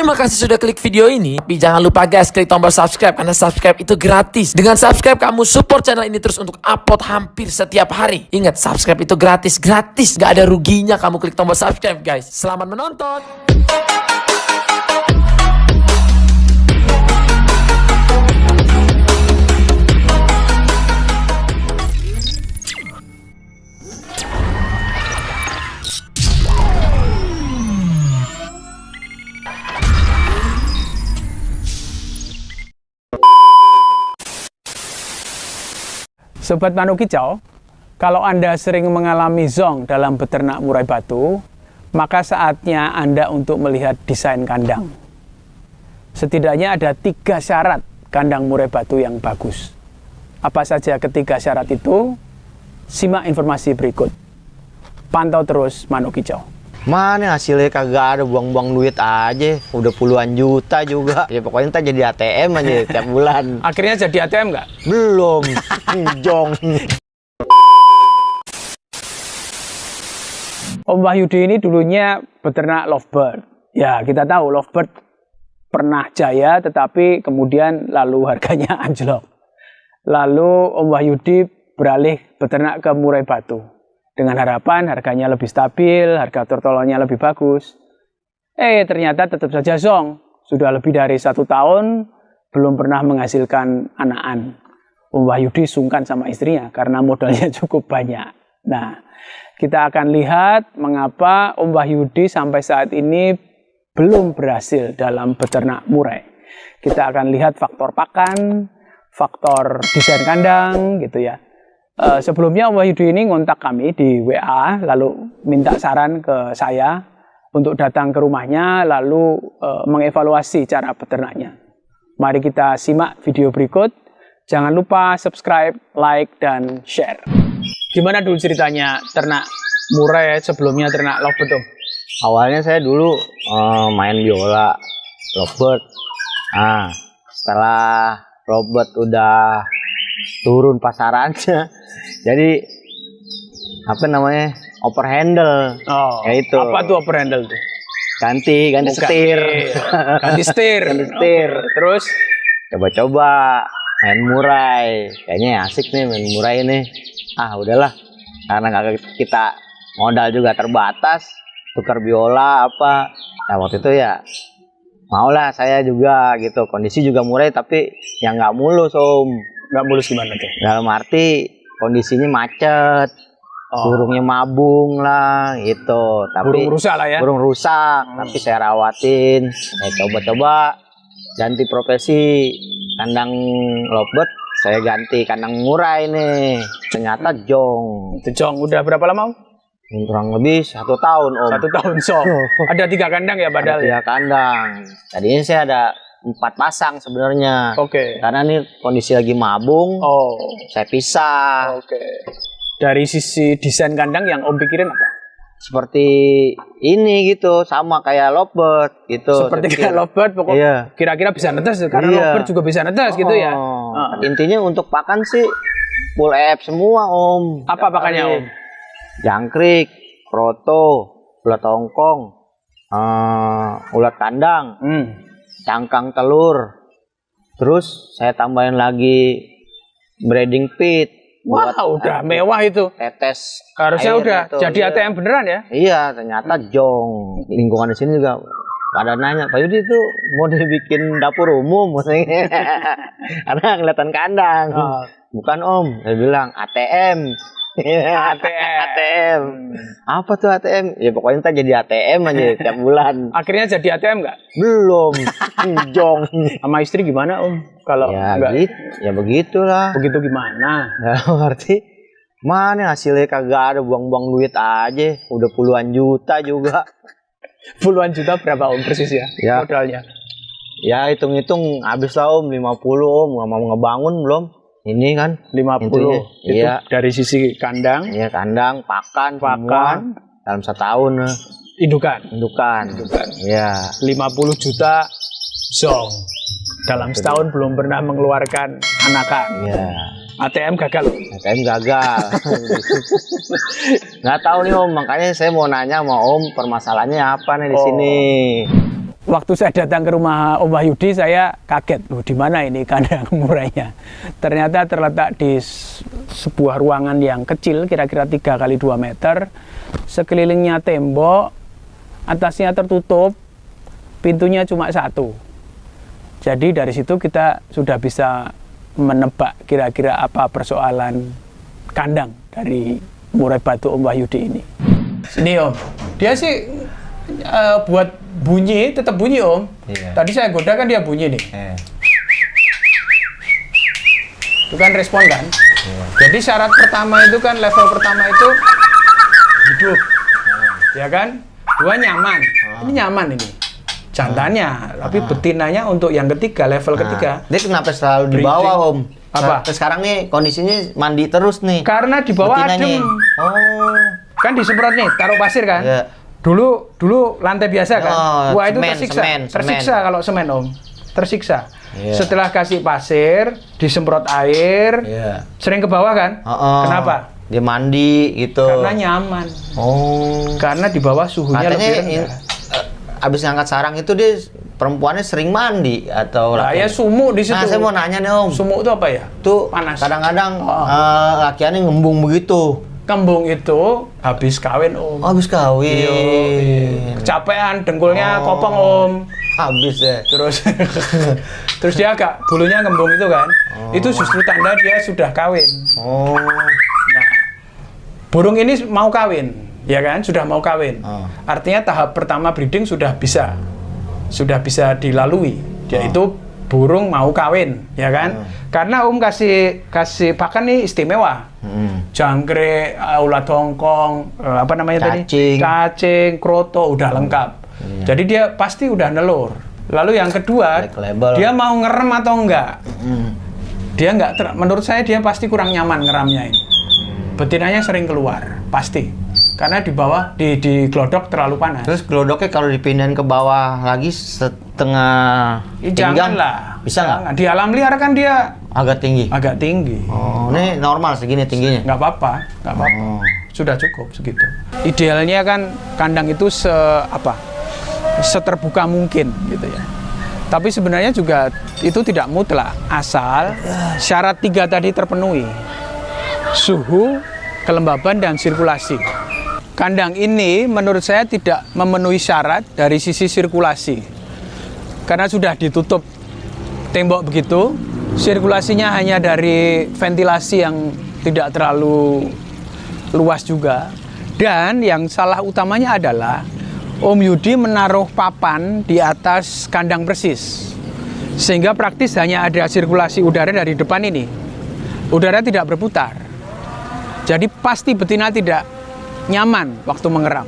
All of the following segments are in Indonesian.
Terima kasih sudah klik video ini. Tapi jangan lupa guys, klik tombol subscribe karena subscribe itu gratis. Dengan subscribe kamu support channel ini terus untuk upload hampir setiap hari. Ingat, subscribe itu gratis, gak ada ruginya kamu klik tombol subscribe guys. Selamat menonton. Sobat Manuk Kicau, kalau Anda sering mengalami zong dalam beternak murai batu, maka saatnya Anda untuk melihat desain kandang. Setidaknya ada 3 syarat kandang murai batu yang bagus. Apa saja ketiga syarat itu? Simak informasi berikut. Pantau terus Manuk Kicau. Mana hasilnya kagak ada, buang-buang duit aja. Udah puluhan juta juga. Ya pokoknya ntar jadi ATM aja tiap bulan. Akhirnya jadi ATM nggak? Belum. Jong. Om Wahyudi ini dulunya beternak lovebird. Ya, kita tahu lovebird pernah jaya tetapi kemudian lalu harganya anjlok. Lalu Om Wahyudi beralih beternak ke murai batu. Dengan harapan harganya lebih stabil, harga tortolonnya lebih bagus. Ternyata tetap saja zong. Sudah lebih dari 1 tahun, belum pernah menghasilkan anakan. Om Wahyudi sungkan sama istrinya karena modalnya cukup banyak. Nah, kita akan lihat mengapa Om Wahyudi sampai saat ini belum berhasil dalam beternak murai. Kita akan lihat faktor pakan, faktor desain kandang, gitu ya. Sebelumnya Om Wahyudi ini ngontak kami di WA, lalu minta saran ke saya untuk datang ke rumahnya, lalu mengevaluasi cara beternaknya. Mari kita simak video berikut. Jangan lupa subscribe, like, dan share. Gimana dulu ceritanya ternak murai sebelumnya ternak lovebird, Om? Awalnya saya dulu main biola, lovebird. Nah, setelah lovebird udah turun pasarannya, jadi apa namanya, over handle. Oh, ya itu. Apa tuh over handle tuh? Ganti setir. Ganti setir. Ganti setir. Terus coba-coba main murai. Kayaknya asik nih main murai ini. Udahlah. Karena kita modal juga terbatas, tukar biola apa. Nah waktu itu ya maulah saya juga gitu. Kondisi juga murai tapi yang nggak mulus, Om. nggak mulus gimana tuh? Dalam arti kondisinya macet, burungnya mabung lah gitu. Tapi burung rusak lah ya. Burung rusak, tapi saya rawatin. Saya coba-coba ganti profesi, kandang lovebird saya ganti kandang murai nih. Ternyata jong. Itu jong udah berapa lama, Om? Kurang lebih 1 tahun, Om. 1 tahun jong. Ada 3 kandang ya padahal. Ada 3 kandang. Tadinya saya ada 4 pasang sebenarnya. Oke. Karena nih kondisi lagi mabung. Saya pisah. Oke. Dari sisi desain kandang yang Om pikirin apa? Seperti ini gitu, sama kayak lovebird gitu. Seperti kayak lovebird, pokoknya iya. Kira-kira bisa netes karena lovebird juga bisa netes gitu ya. Intinya untuk pakan sih full F semua, Om. Apa pakannya, Om? Jangkrik, proto, ulat hongkong, ulat kandang. Cangkang telur, terus saya tambahin lagi breeding pit. Wah, udah mewah itu. Tetes. Harusnya udah gitu. jadi ATM beneran ya? Iya, ternyata jong. Lingkungan di sini juga pada nanya, Pak Yudi itu mau dibikin dapur umum, karena kelihatan kandang. Bukan, Om. Saya bilang ATM. ATM. Apa tuh ATM? Ya pokoknya ntar jadi ATM aja tiap bulan. Akhirnya jadi ATM nggak? Belum. Jong. Sama istri gimana, Om? Kalau ya enggak, ya begitulah. begitu gimana? Ngerti? Mana hasilnya kagak ada, buang-buang duit aja. Udah puluhan juta juga. Puluhan juta berapa, Om, persis ya? Modalnya? Ya hitung-hitung habis lah, Om, 50, Om. Mau ngebangun belum? Ini kan 50 intinya, itu iya. Dari sisi kandang. Iya, kandang, pakan semua, dalam 1 tahun. Indukan. Iya. 50 juta zong. Dalam setahun belum pernah mengeluarkan anakan. Iya. ATM gagal. ATM gagal. Nggak tahu nih, Om, makanya saya mau nanya sama Om, permasalahannya apa nih di sini. waktu saya datang ke rumah Om Wahyudi, saya kaget, loh di mana ini kandang murainya. Ternyata terletak di sebuah ruangan yang kecil, kira-kira 3 kali 2 meter, sekelilingnya tembok, atasnya tertutup, pintunya cuma 1. Jadi dari situ kita sudah bisa menebak kira-kira apa persoalan kandang dari murai batu Om Wahyudi ini. Ini Om, dia sih buat bunyi, tetap bunyi Om. Iya. Tadi saya goda kan dia bunyi nih. Itu kan respon kan. Jadi syarat pertama itu kan, level pertama itu hidup, ya kan. 2 nyaman. Ini nyaman ini. Jantannya, tapi betinanya untuk yang ketiga, level ketiga. Dia kenapa selalu di bawah Om? Apa? Sampai sekarang nih kondisinya mandi terus nih. Karena di bawah betinanya. adem. Oh. Kan disemprot nih, taruh pasir kan. Iya. Dulu lantai biasa kan. Oh, Wah itu semen, tersiksa. semen. Tersiksa kalau semen Om. Tersiksa. Iya. Setelah kasih pasir, disemprot air, Iya. sering ke bawah kan? Kenapa? Dia mandi gitu. Karena nyaman. Oh. Karena di bawah suhunya Katanya lebih rendah. abis ngangkat sarang itu dia perempuannya sering mandi atau Nah, ya laki-laki? sumuk di situ. Nah, saya mau nanya nih Om. Sumuk itu apa ya? Tuh Panas. kadang-kadang lakiannya ngembung begitu. Kembung itu habis kawin Om. Oh, habis kawin. Iya. Kecapean, dengkulnya kopong Om. Habis ya. Terus dia agak bulunya ngembung itu kan. Itu justru tanda dia sudah kawin. Oh. Nah, burung ini mau kawin, ya kan? Sudah mau kawin. Artinya tahap pertama breeding sudah bisa dilalui. Yaitu burung mau kawin, ya kan? Karena kasih pakan nih istimewa. Jangkrik, ulat hongkong, apa namanya tadi? Cacing, kroto, udah lengkap. Jadi dia pasti udah nelur. Lalu yang kedua, dia mau ngerem atau enggak? Dia enggak, menurut saya dia pasti kurang nyaman ngeramnya ini. Betinanya sering keluar, pasti. Karena di bawah, di glodok terlalu panas. Terus glodoknya kalau dipindahin ke bawah lagi setengah pinggang, janganlah. bisa nggak? Di alam liar kan dia Agak tinggi. agak tinggi. Oh, ini normal segini tingginya. Nggak apa-apa. Oh. Sudah cukup segitu. Idealnya kan kandang itu seterbuka mungkin gitu ya. Tapi sebenarnya juga itu tidak mutlak, asal syarat 3 tadi terpenuhi. Suhu, kelembaban, dan sirkulasi. Kandang ini menurut saya tidak memenuhi syarat dari sisi sirkulasi. Karena sudah ditutup tembok begitu, sirkulasinya hanya dari ventilasi yang tidak terlalu luas juga. Dan yang salah utamanya adalah Om Yudi menaruh papan di atas kandang persis. Sehingga praktis hanya ada sirkulasi udara dari depan ini. Udara tidak berputar. Jadi pasti betina tidak nyaman waktu mengeram.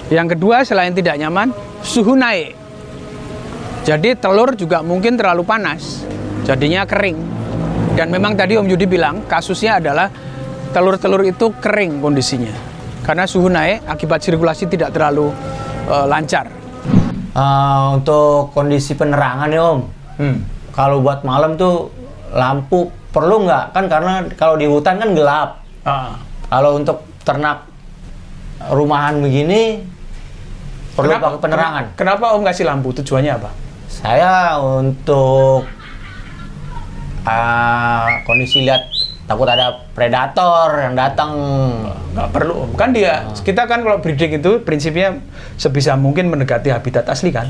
Yang kedua, selain tidak nyaman, suhu naik. Jadi telur juga mungkin terlalu panas. Jadinya kering. Dan memang tadi Om Yudi bilang, kasusnya adalah telur-telur itu kering kondisinya. Karena suhu naik, akibat sirkulasi tidak terlalu lancar. Untuk kondisi penerangan ya Om, kalau buat malam tuh lampu perlu nggak? Kan karena kalau di hutan kan gelap. Kalau untuk ternak rumahan begini perlu pakai penerangan. Kenapa Om kasih lampu? Tujuannya apa? Saya untuk kondisi lihat, takut ada predator yang datang. Nggak perlu Om. Kan kita kan kalau breeding itu prinsipnya sebisa mungkin mendekati habitat asli kan.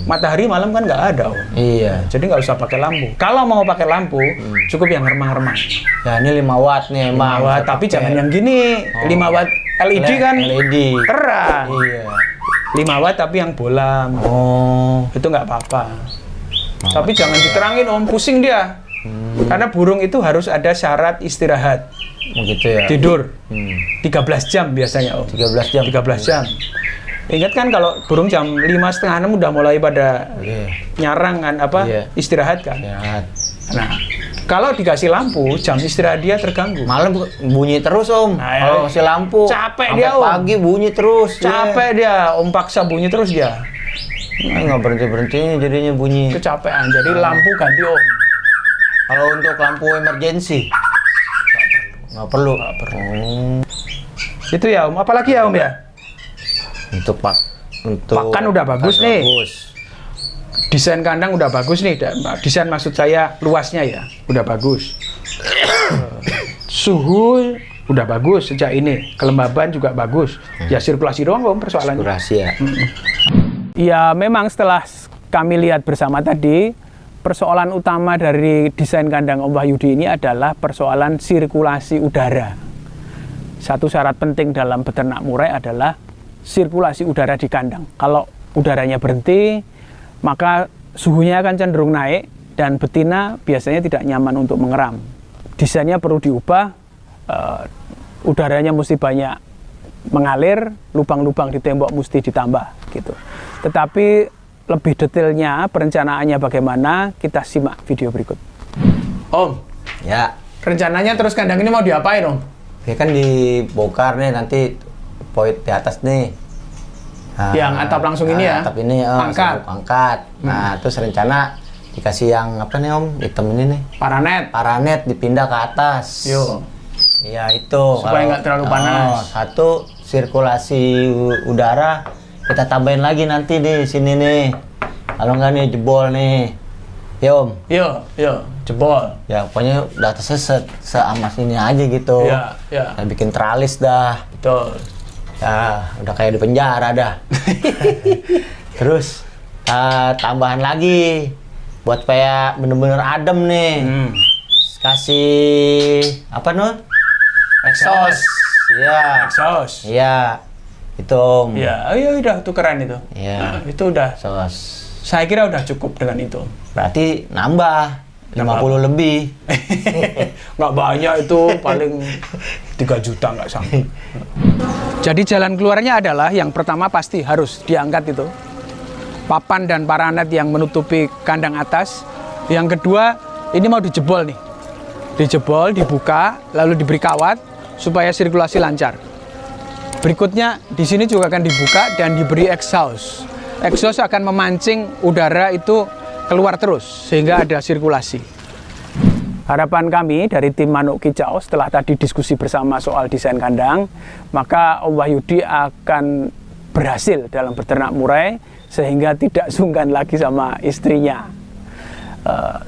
Matahari malam kan nggak ada Om. Iya. Jadi nggak usah pakai lampu. Kalau mau pakai lampu, cukup yang remang-remang. Ya ini 5 watt nih 5 emang. watt, tapi jangan yang gini. 5 watt LED kan LED. terang. Iya. 5 watt tapi yang bolam. Oh. Itu nggak apa-apa. Tapi jangan diterangin Om, pusing dia. Karena burung itu harus ada syarat istirahat. Begitu ya. Tidur. 13 jam biasanya Om. 13 jam. 13 jam. Ingat kan kalau burung jam 5:30 udah mulai pada nyarang kan istirahat kan. Istirahat. Nah, kalau dikasih lampu, jam istirahat dia terganggu. Malam bunyi terus Om. Nah, ya. Kalau kasih lampu. Capek sampai dia Om. pagi bunyi terus. Capek dia, Om paksa bunyi terus dia. Nggak berhenti-berhentinya jadinya bunyi. Kecapean. Jadi lampu ganti Om. Kalau untuk lampu emergensi? Nggak perlu. Itu ya Om. Apalagi ya Om ya? Untuk Untuk Pakan udah bagus nih. Bagus. Desain kandang udah bagus nih. Desain maksud saya luasnya ya, udah bagus. Suhu udah bagus sejak ini. Kelembaban juga bagus. Ya sirkulasi doang Om persoalannya. Sirkulasi ya. Ya memang setelah kami lihat bersama tadi, persoalan utama dari desain kandang Om Wahyudi ini adalah persoalan sirkulasi udara. Satu syarat penting dalam beternak murai adalah sirkulasi udara di kandang. Kalau udaranya berhenti, maka suhunya akan cenderung naik dan betina biasanya tidak nyaman untuk mengeram. Desainnya perlu diubah, udaranya mesti banyak mengalir, lubang-lubang di tembok mesti ditambah gitu. Tetapi lebih detailnya, perencanaannya bagaimana, kita simak video berikut. Om, Ya. rencananya terus kandang ini mau diapain Om? Ya kan dibongkar nih nanti poin di atas nih. Nah, Yang atap langsung ini ya? Atap ini Angkat. angkat. Nah, terus rencana dikasih yang apa nih Om? Hitam ini nih. Paranet. Paranet dipindah ke atas. Yo. Iya itu. Supaya nggak terlalu panas. Satu sirkulasi udara kita tambahin lagi nanti di sini nih. Kalau nggak nih jebol nih. Ya Om. Yo, jebol. Ya pokoknya udah seamas ini aja gitu. Ya. Kita bikin teralis dah. Betul. Ya udah kayak di penjara dah. Terus tambahan lagi buat supaya bener-bener adem nih. Kasih apa Nur? Exhaust. Iya. Exhaust. Iya. Itu Om. Ya, udah tukeran itu. Iya. Nah, itu udah. Sos. Saya kira udah cukup dengan itu. Berarti nambah 50 lebih. Nggak banyak itu, paling 3 juta nggak sampai. Jadi jalan keluarnya adalah yang pertama pasti harus diangkat itu. Papan dan paranet yang menutupi kandang atas. Yang kedua, ini mau dijebol nih. Dijebol, dibuka, lalu diberi kawat supaya sirkulasi lancar. Berikutnya di sini juga akan dibuka dan diberi exhaust. Exhaust akan memancing udara itu keluar terus sehingga ada sirkulasi. Harapan kami dari tim Manuk Kicau setelah tadi diskusi bersama soal desain kandang, maka Om Wahyudi akan berhasil dalam beternak murai sehingga tidak sungkan lagi sama istrinya.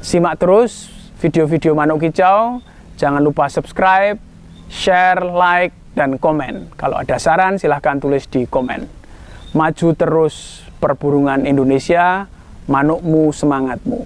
Simak terus video-video Manuk Kicau, jangan lupa subscribe, share, like, dan komen. Kalau ada saran silahkan tulis di komen. Maju terus perburungan Indonesia, manukmu semangatmu.